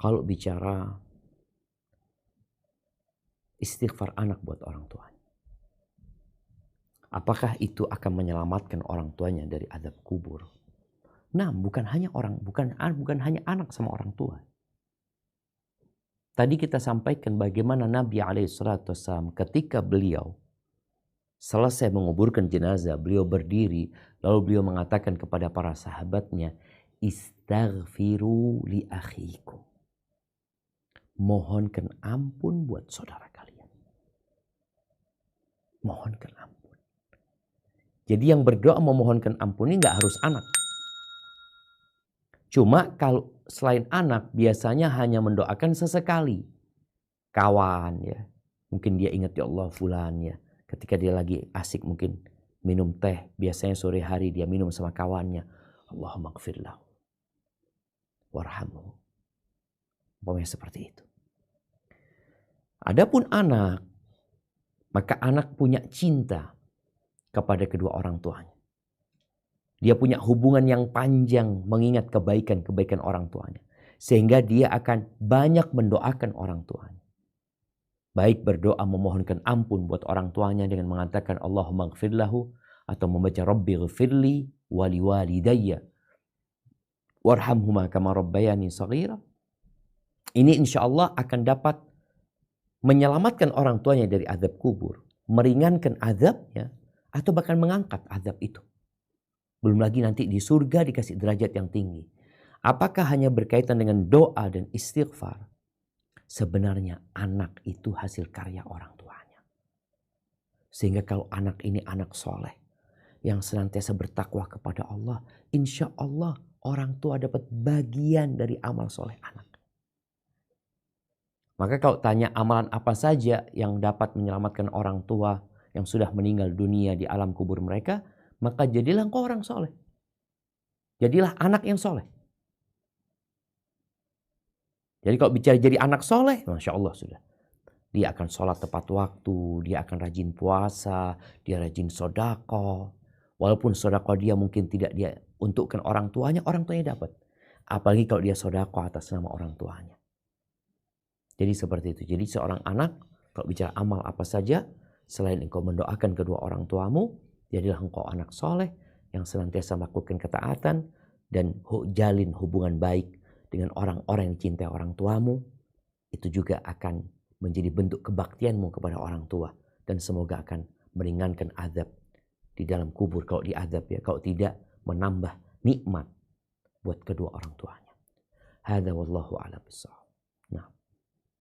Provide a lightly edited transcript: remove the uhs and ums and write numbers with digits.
kalau bicara istighfar anak buat orang tuanya. Apakah itu akan menyelamatkan orang tuanya dari azab kubur? Nah, bukan hanya anak sama orang tua. Tadi kita sampaikan bagaimana Nabi SAW ketika beliau selesai menguburkan jenazah, beliau berdiri, lalu beliau mengatakan kepada para sahabatnya, istaghfiru li akhikum. Mohonkan ampun buat saudara kalian. Mohonkan ampun. Jadi yang berdoa memohonkan ampun ini nggak harus anak. Cuma kalau selain anak biasanya hanya mendoakan sesekali. Kawan ya. Mungkin dia ingat ya Allah fulan ya. Ketika dia lagi asik mungkin minum teh. Biasanya sore hari dia minum sama kawannya. Allahumma gfirlahu warhamhu. Pokoknya seperti itu. Adapun anak. Maka anak punya cinta kepada kedua orang tuanya. Dia punya hubungan yang panjang mengingat kebaikan-kebaikan orang tuanya. Sehingga dia akan banyak mendoakan orang tuanya. Baik berdoa memohonkan ampun buat orang tuanya dengan mengatakan Allahumma gfirlahu. Atau membaca Rabbi gfirli wali walidayya. Warhamhuma kama rabbayani saghira. Ini insya Allah akan dapat menyelamatkan orang tuanya dari azab kubur. Meringankan azabnya. Atau bahkan mengangkat azab itu. Belum lagi nanti di surga dikasih derajat yang tinggi. Apakah hanya berkaitan dengan doa dan istighfar? Sebenarnya anak itu hasil karya orang tuanya. Sehingga kalau anak ini anak soleh. Yang senantiasa bertakwa kepada Allah. Insya Allah orang tua dapat bagian dari amal soleh anak. Maka kalau tanya amalan apa saja yang dapat menyelamatkan orang tua yang sudah meninggal dunia di alam kubur mereka. Maka jadilah engkau orang soleh. Jadilah anak yang soleh. Jadi kalau bicara jadi anak soleh, Masya Allah sudah. Dia akan sholat tepat waktu, dia akan rajin puasa, dia rajin sodako. Walaupun sodako dia mungkin tidak dia untukkan orang tuanya dapat. Apalagi kalau dia sodako atas nama orang tuanya. Jadi seperti itu. Jadi seorang anak, kalau bicara amal apa saja, selain engkau mendoakan kedua orang tuamu, jadilah engkau anak soleh yang senantiasa melakukan ketaatan dan jalin hubungan baik dengan orang-orang yang cintai orang tuamu. Itu juga akan menjadi bentuk kebaktianmu kepada orang tua. Dan semoga akan meringankan azab di dalam kubur kalau diazab ya. Kalau tidak menambah nikmat buat kedua orang tuanya. Hadza wallahu a'lam bishawab.